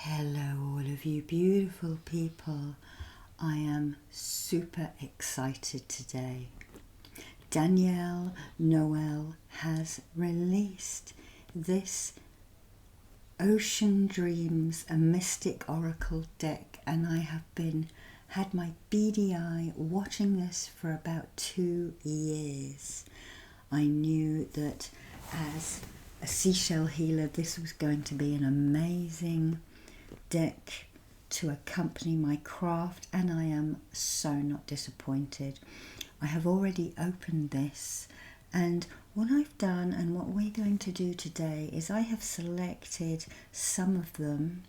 Hello all of you beautiful people. I am super excited today. Danielle Noel has released this Ocean Dreams, a Mystic Oracle deck, and I have had my beady eye watching this for about 2 years. I knew that as a seashell healer this was going to be an amazing deck to accompany my craft, and I am so not disappointed. I have already opened this, and what I've done and what we're going to do today is I have selected some of them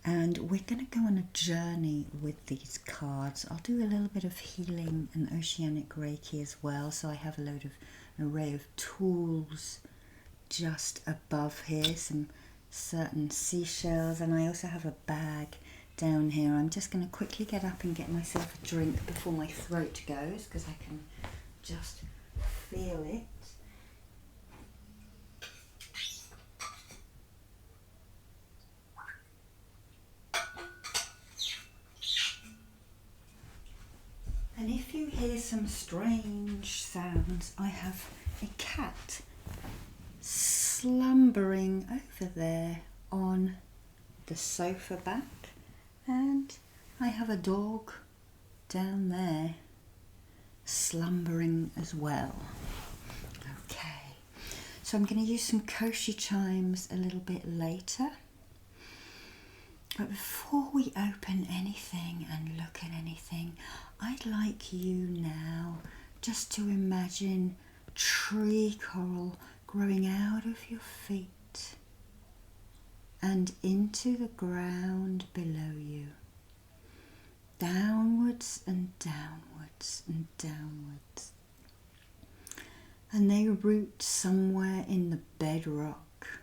and we're going to go on a journey with these cards. I'll do a little bit of healing and Oceanic Reiki as well, so I have an array of tools just above here, some certain seashells, and I also have a bag down here. I'm just going to quickly get up and get myself a drink before my throat goes, because I can just feel it. And if you hear some strange sounds, I have a cat slumbering over there on the sofa back, and I have a dog down there slumbering as well. Okay, so I'm going to use some koshi chimes a little bit later, but before we open anything and look at anything, I'd like you now just to imagine tree coral growing out of your feet and into the ground below you, downwards and downwards and downwards, and they root somewhere in the bedrock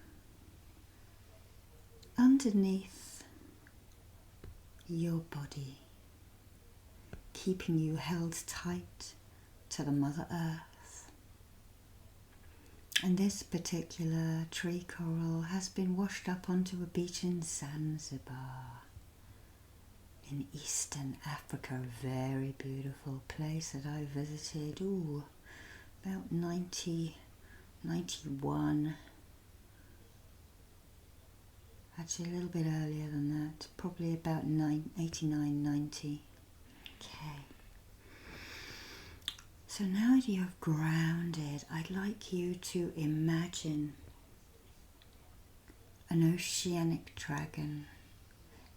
underneath your body, keeping you held tight to the Mother Earth. And this particular tree coral has been washed up onto a beach in Zanzibar in Eastern Africa, a very beautiful place that I visited about 91, actually a little bit earlier than that, probably about 89, 90. Okay. So now that you have grounded, I'd like you to imagine an oceanic dragon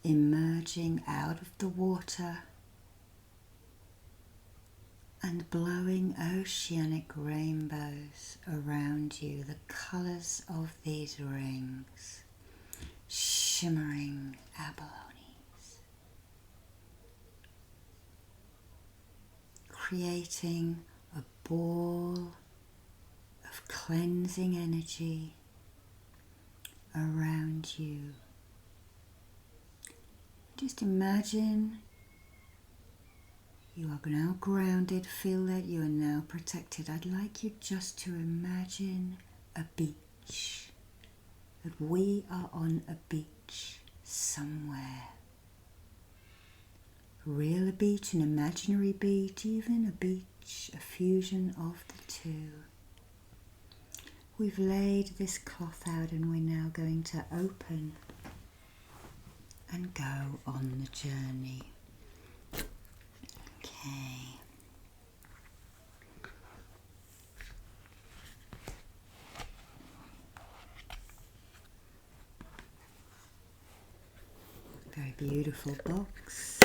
emerging out of the water and blowing oceanic rainbows around you, the colours of these rings, shimmering abalones, creating a ball of cleansing energy around you. Just imagine you are now grounded, feel that you are now protected. I'd like you just to imagine a beach, that we are on a beach somewhere. A real beach, an imaginary beach, even a beach, a fusion of the two. We've laid this cloth out and we're now going to open and go on the journey. Okay. Very beautiful box.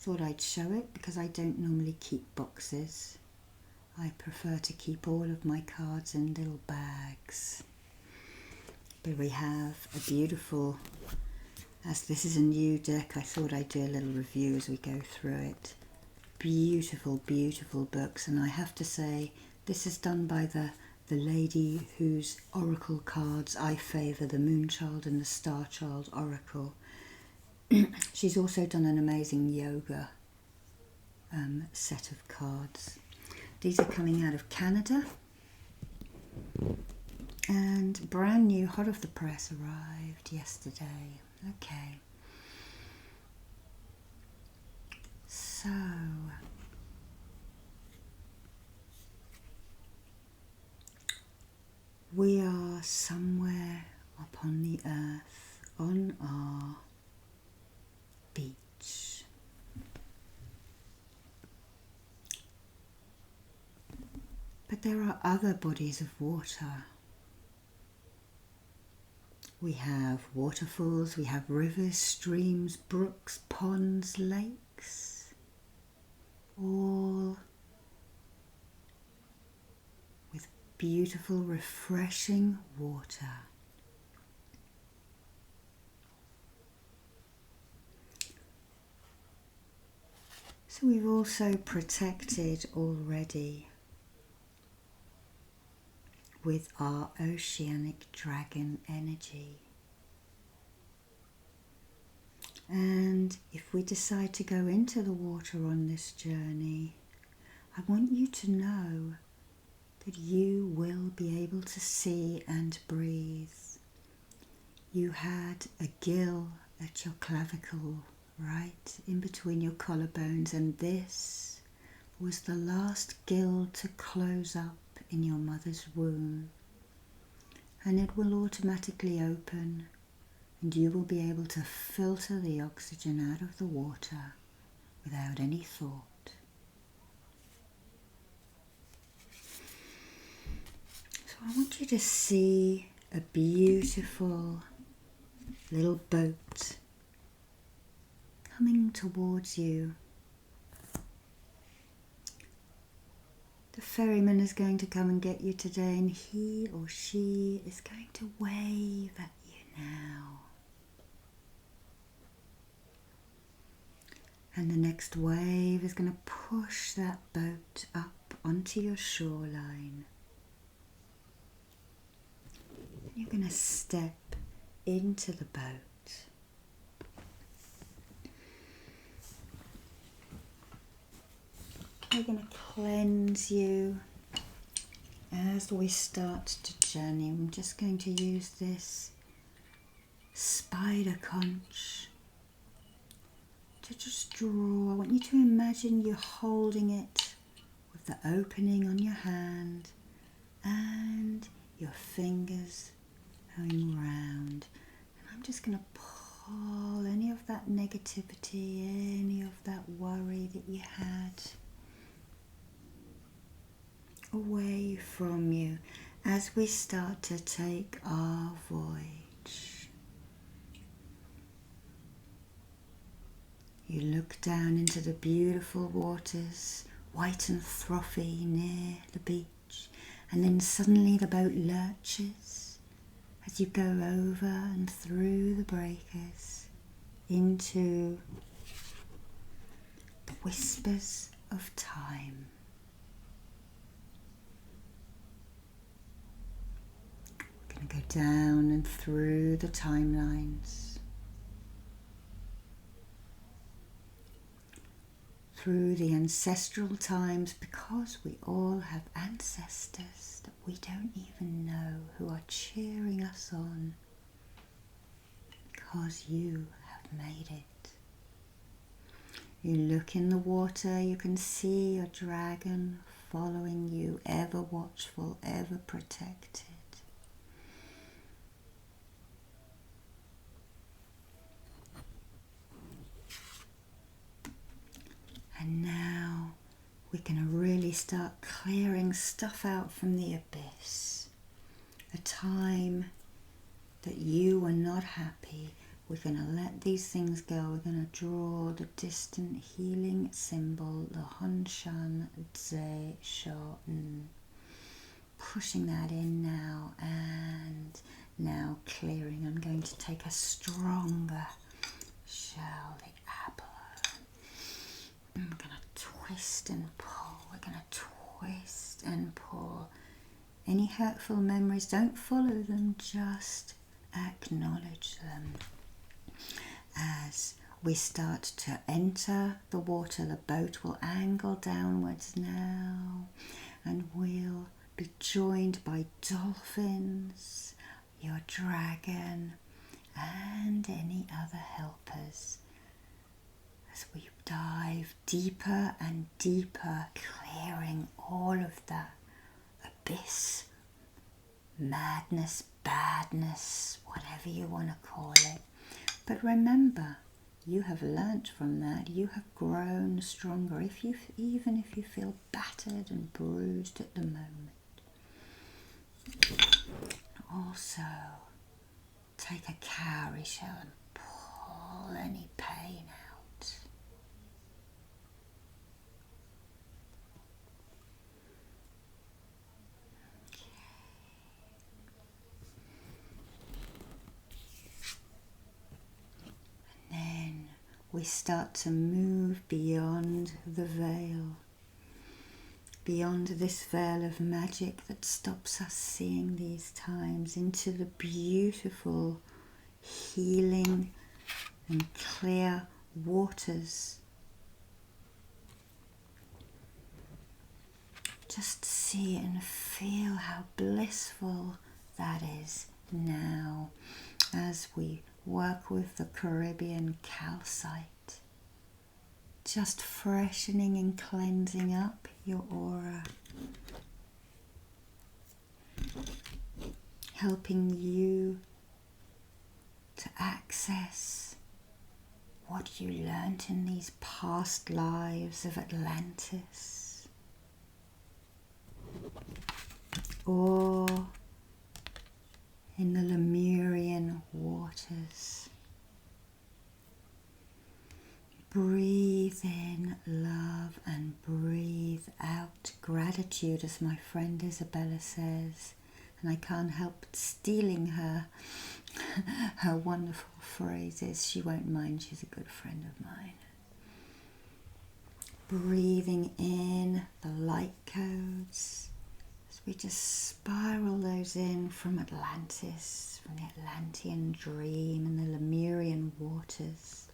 Thought I'd show it because I don't normally keep boxes. I prefer to keep all of my cards in little bags. But we have a beautiful, as this is a new deck, I thought I'd do a little review as we go through it. Beautiful, beautiful books, and I have to say this is done by the lady whose oracle cards I favour, the Moonchild and the Starchild Oracle. She's also done an amazing yoga set of cards. These are coming out of Canada and brand new, hot off the press, arrived yesterday. Okay, So, we are somewhere upon the earth on our beach. But there are other bodies of water. We have waterfalls, we have rivers, streams, brooks, ponds, lakes, all with beautiful, refreshing water. So we've also protected already with our oceanic dragon energy. And if we decide to go into the water on this journey, I want you to know that you will be able to see and breathe. You had a gill at your clavicle, right in between your collarbones, and this was the last gill to close up in your mother's womb, and it will automatically open and you will be able to filter the oxygen out of the water without any thought. So I want you to see a beautiful little boat coming towards you. The ferryman is going to come and get you today, and he or she is going to wave at you now. And the next wave is going to push that boat up onto your shoreline. And you're going to step into the boat. We're going to cleanse you as we start to journey. I'm just going to use this spider conch to just draw. I want you to imagine you're holding it with the opening on your hand and your fingers going round. And I'm just going to pull any of that negativity, any of that worry that you had away from you as we start to take our voyage. You look down into the beautiful waters, white and frothy near the beach, and then suddenly the boat lurches as you go over and through the breakers into the whispers of time. We're going to go down and through the timelines, through the ancestral times, because we all have ancestors that we don't even know who are cheering us on because you have made it. You look in the water, you can see your dragon following you, ever watchful, ever protected. And now we're going to really start clearing stuff out from the abyss. A time that you were not happy. We're going to let these things go. We're going to draw the distant healing symbol, the Honshan Tse Sho-en. Pushing that in now, and now clearing. I'm going to take a stronger shell, the apple. I'm going to twist and pull. We're going to twist and pull. Any hurtful memories, don't follow them, just acknowledge them. As we start to enter the water, the boat will angle downwards now, and we'll be joined by dolphins, your dragon, and any other helpers as we dive deeper and deeper, clearing all of that abyss, madness, badness, whatever you want to call it. But remember, you have learnt from that. You have grown stronger, even if you feel battered and bruised at the moment. Also, take a cowrie shell and pull any pain out. And then we start to move beyond the veil. Beyond this veil of magic that stops us seeing these times, into the beautiful, healing and clear waters. Just see and feel how blissful that is now as we work with the Caribbean calcite. Just freshening and cleansing up your aura, helping you to access what you learnt in these past lives of Atlantis, or in the Lemurian waters. Breathe in love and breathe out gratitude, as my friend Isabella says, and I can't help but stealing her wonderful phrases. She won't mind, she's a good friend of mine. Breathing in the light codes as we just spiral those in from Atlantis, from the Atlantean dream and the Lemurian waters.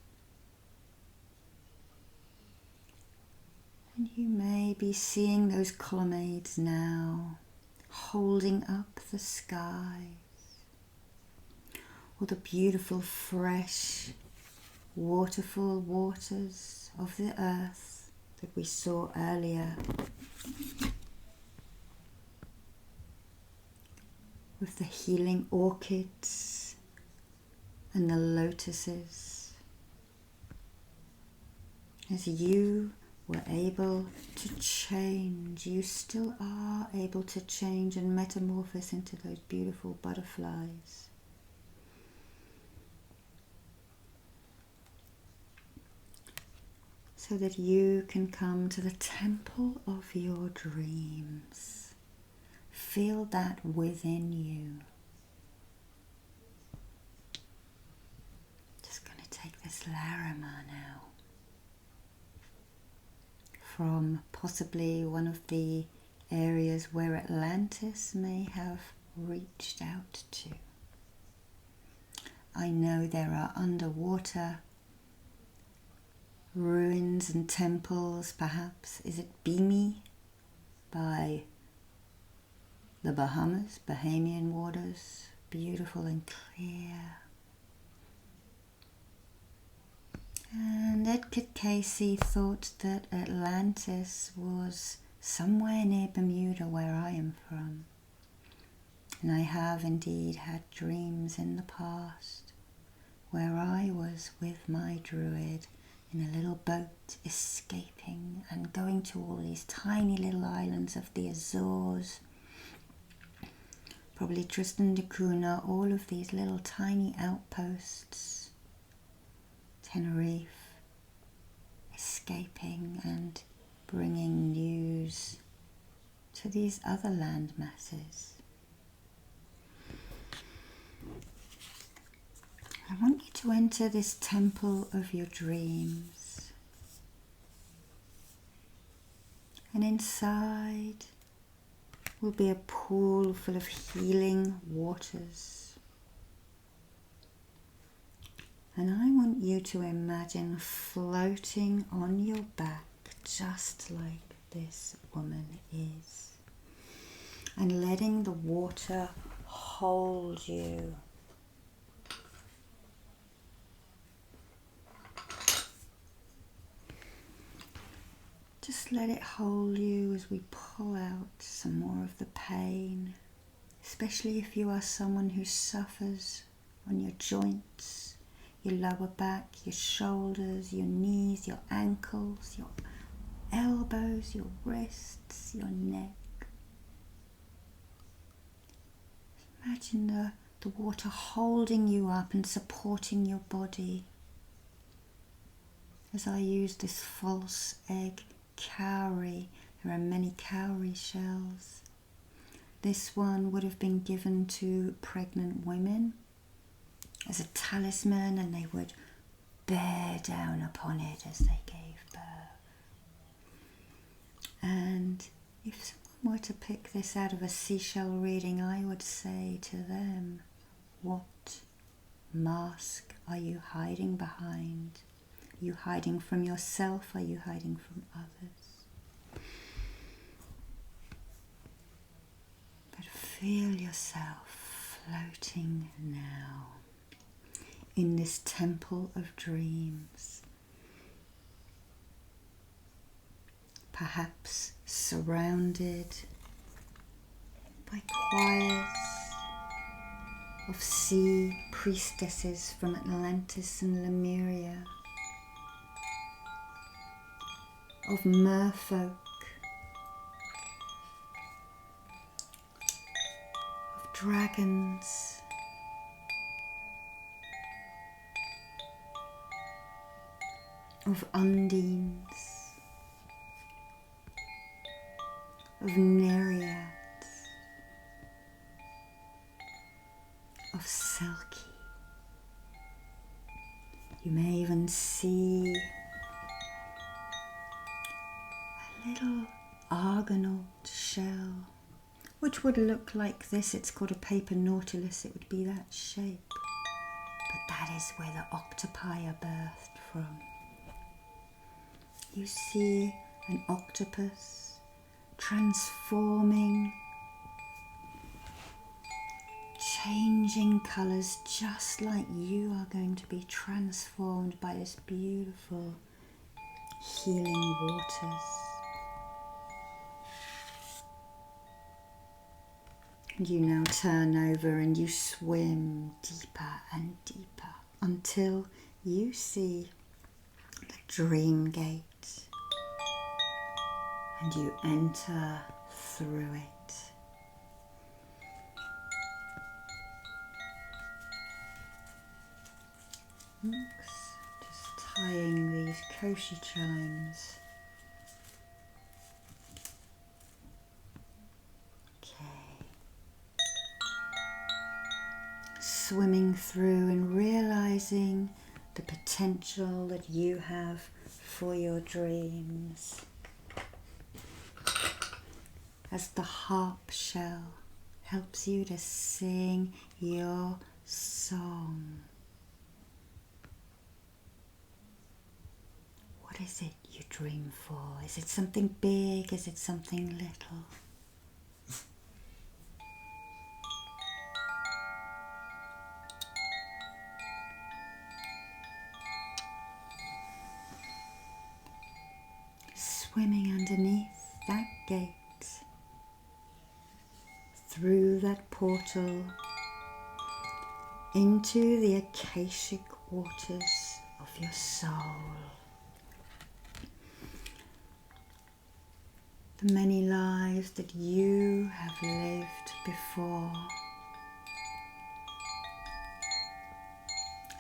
And you may be seeing those colonnades now, holding up the skies, or the beautiful fresh waterfall waters of the earth that we saw earlier, with the healing orchids and the lotuses. As you were able to change, you still are able to change and metamorphose into those beautiful butterflies. So that you can come to the temple of your dreams. Feel that within you. Just going to take this Larima now, from possibly one of the areas where Atlantis may have reached out to. I know there are underwater ruins and temples, perhaps. Is it Bimi by the Bahamas, Bahamian waters, beautiful and clear. And Edgar Cayce thought that Atlantis was somewhere near Bermuda, where I am from. And I have indeed had dreams in the past where I was with my druid in a little boat, escaping and going to all these tiny little islands of the Azores, probably Tristan da Cunha, all of these little tiny outposts, Tenerife, escaping and bringing news to these other land masses. I want you to enter this temple of your dreams, and inside will be a pool full of healing waters. And I want you to imagine floating on your back just like this woman is, and letting the water hold you. just let it hold you as we pull out some more of the pain, especially if you are someone who suffers on your joints, your lower back, your shoulders, your knees, your ankles, your elbows, your wrists, your neck. Imagine the water holding you up and supporting your body. As I use this false egg cowrie, there are many cowrie shells. This one would have been given to pregnant women as a talisman, and they would bear down upon it as they gave birth. And if someone were to pick this out of a seashell reading, I would say to them, what mask are you hiding behind? Are you hiding from yourself? Are you hiding from others? But feel yourself floating now in this temple of dreams, perhaps surrounded by choirs of sea priestesses from Atlantis and Lemuria, of merfolk, of dragons, of undines, of nereids, of selkie. You may even see a little argonaut shell, which would look like this. It's called a paper nautilus. It would be that shape. But that is where the octopi are birthed from. You see an octopus transforming, changing colours, just like you are going to be transformed by this beautiful healing waters. And you now turn over and you swim deeper and deeper until you see the dream gate, and you enter through it. Just tying these koshi chimes. Okay. Swimming through and realizing the potential that you have for your dreams. As the harp shell helps you to sing your song. What is it you dream for? Is it something big? Is it something little? Swimming underneath that gate, through that portal, into the Akashic waters of your soul. The many lives that you have lived before.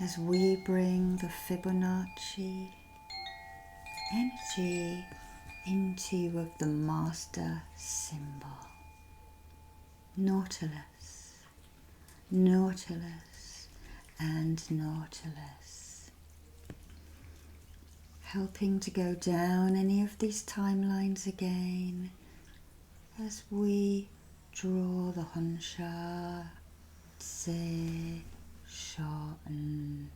As we bring the Fibonacci energy into of the master symbol. Nautilus, Nautilus and Nautilus. Helping to go down any of these timelines again as we draw the Honsha, Tse, Sha-en.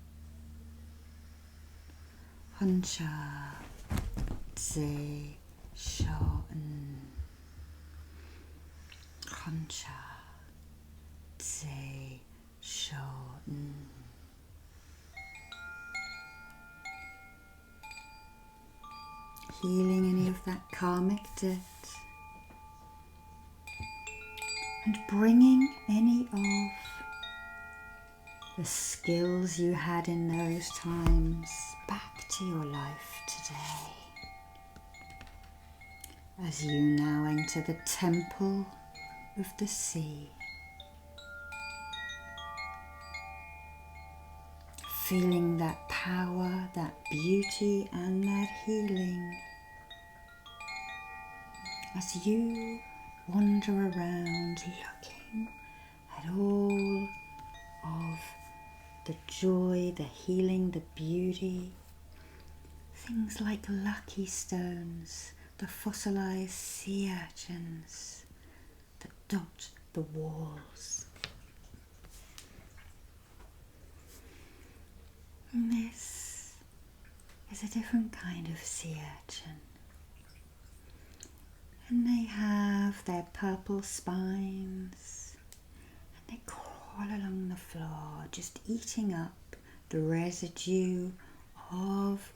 Honsha, Tse, Sha-en. Honsha, Tse, Sha-en. Healing any of that karmic debt, and bringing any of the skills you had in those times back to your life today. As you now enter the temple of the sea, feeling that power, that beauty and that healing as you wander around looking at all of the joy, the healing, the beauty, things like lucky stones, the fossilized sea urchins that dot the walls. And this is a different kind of sea urchin. And they have their purple spines and they crawl along the floor, just eating up the residue of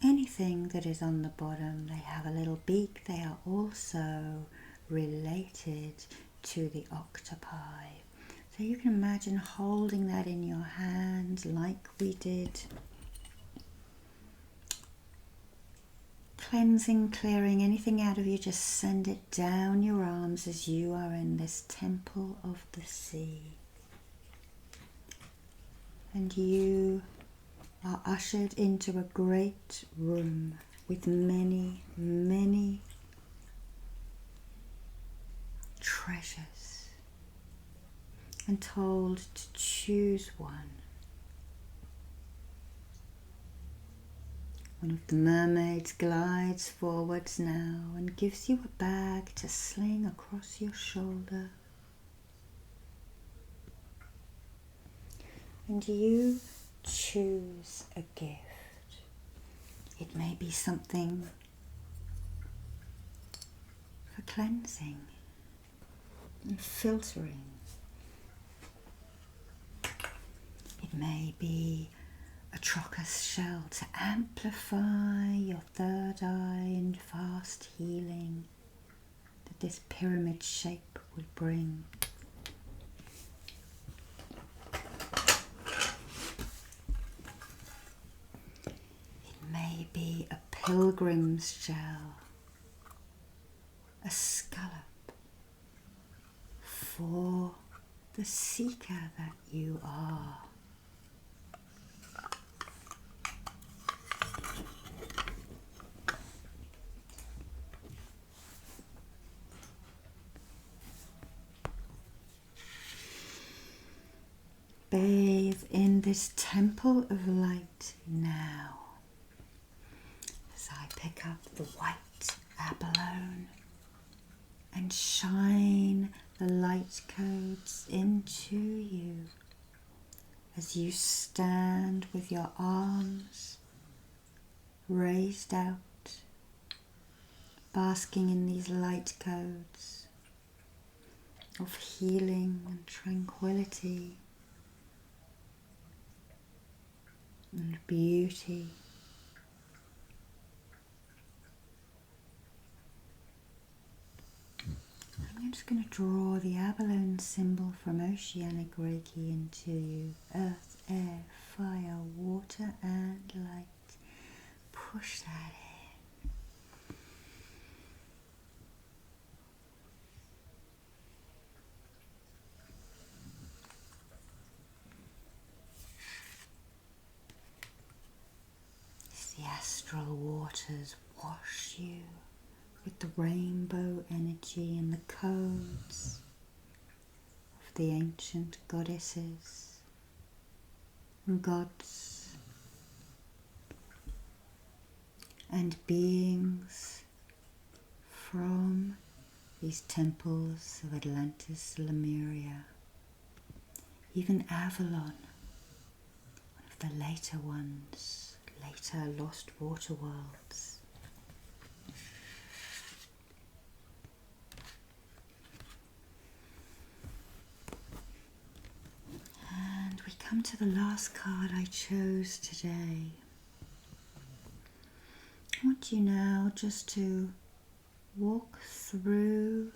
anything that is on the bottom. They have a little beak. They are also related to the octopi. So you can imagine holding that in your hand like we did. Cleansing, clearing anything out of you, just send it down your arms as you are in this temple of the sea. And you are ushered into a great room with many, many treasures and told to choose one. One of the mermaids glides forwards now and gives you a bag to sling across your shoulder. And you choose a gift. It may be something for cleansing and filtering. It may be a trochus shell to amplify your third eye and fast healing that this pyramid shape will bring. It may be a pilgrim's shell, a scallop for the seeker that you are. Bathe in this temple of light now as I pick up the white abalone and shine the light codes into you as you stand with your arms raised out, basking in these light codes of healing and tranquility and beauty. I'm just going to draw the abalone symbol from Oceanic Reiki into you. Earth, air, fire, water and light. Push that in. The astral waters wash you with the rainbow energy and the codes of the ancient goddesses and gods and beings from these temples of Atlantis, Lemuria, even Avalon, one of the later ones, later lost water worlds. And we come to the last card I chose today. I want you now just to walk through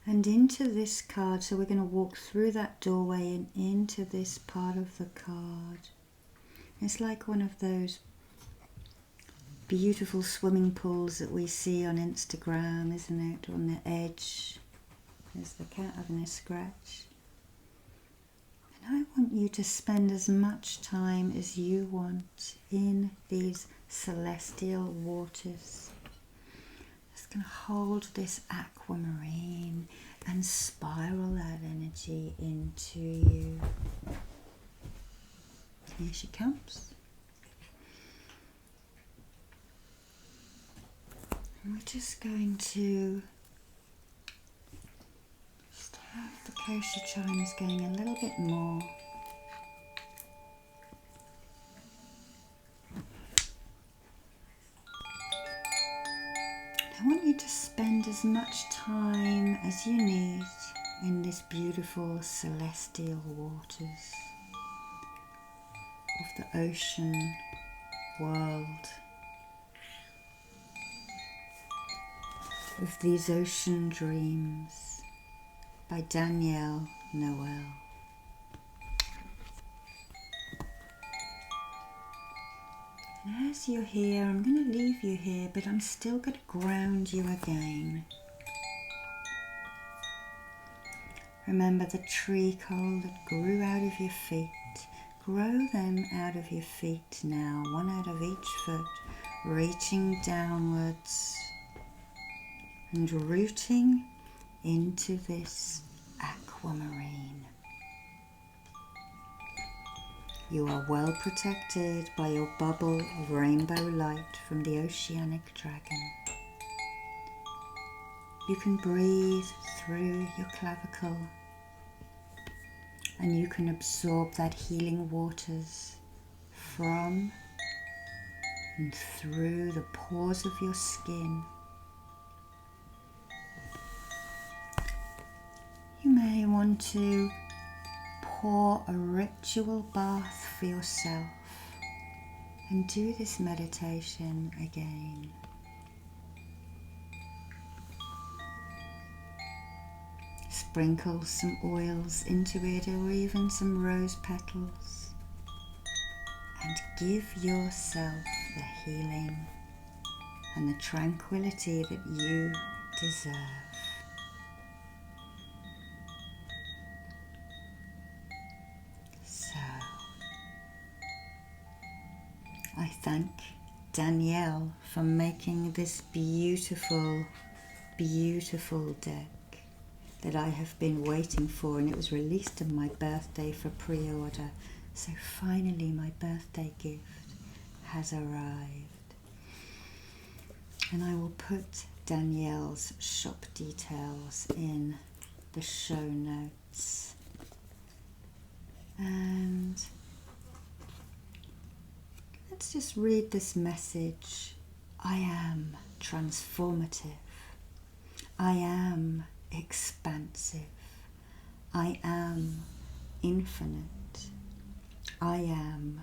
and into this card. So we're going to walk through that doorway and into this part of the card. It's like one of those beautiful swimming pools that we see on Instagram, isn't it? On the edge, there's the cat having a scratch. And I want you to spend as much time as you want in these celestial waters. Just going to hold this aquamarine and spiral that energy into you. Here she comes. And we're just going to just have the kosher chimes going a little bit more. I want you to spend as much time as you need in this beautiful celestial waters of the ocean world, with these ocean dreams by Danielle Noel. And as you're here, I'm going to leave you here, but I'm still going to ground you again. Remember the tree coral that grew out of your feet. Grow them out of your feet now, one out of each foot, reaching downwards and rooting into this aquamarine. You are well protected by your bubble of rainbow light from the Oceanic Dragon. You can breathe through your clavicle and you can absorb that healing waters from and through the pores of your skin. You may want to pour a ritual bath for yourself and do this meditation again. Sprinkle some oils into it, or even some rose petals, and give yourself the healing and the tranquility that you deserve. So, I thank Danielle for making this beautiful, beautiful deck that I have been waiting for, and it was released on my birthday for pre-order. So finally my birthday gift has arrived. And I will put Danielle's shop details in the show notes. And let's just read this message. I am transformative. I am expansive. I am infinite. I am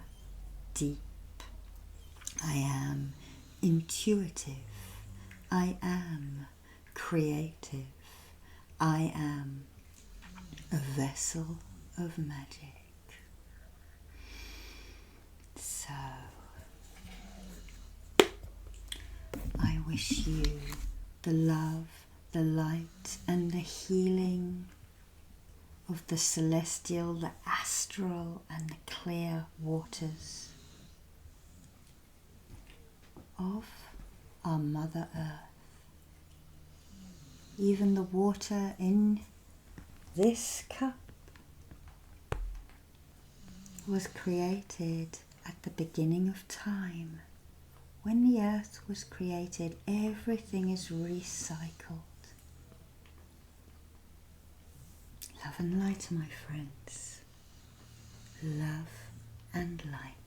deep. I am intuitive. I am creative. I am a vessel of magic. So, I wish you the love, the light and the healing of the celestial, the astral and the clear waters of our Mother Earth. Even the water in this cup was created at the beginning of time. When the earth was created, everything is recycled. Love and light, my friends. Love and light.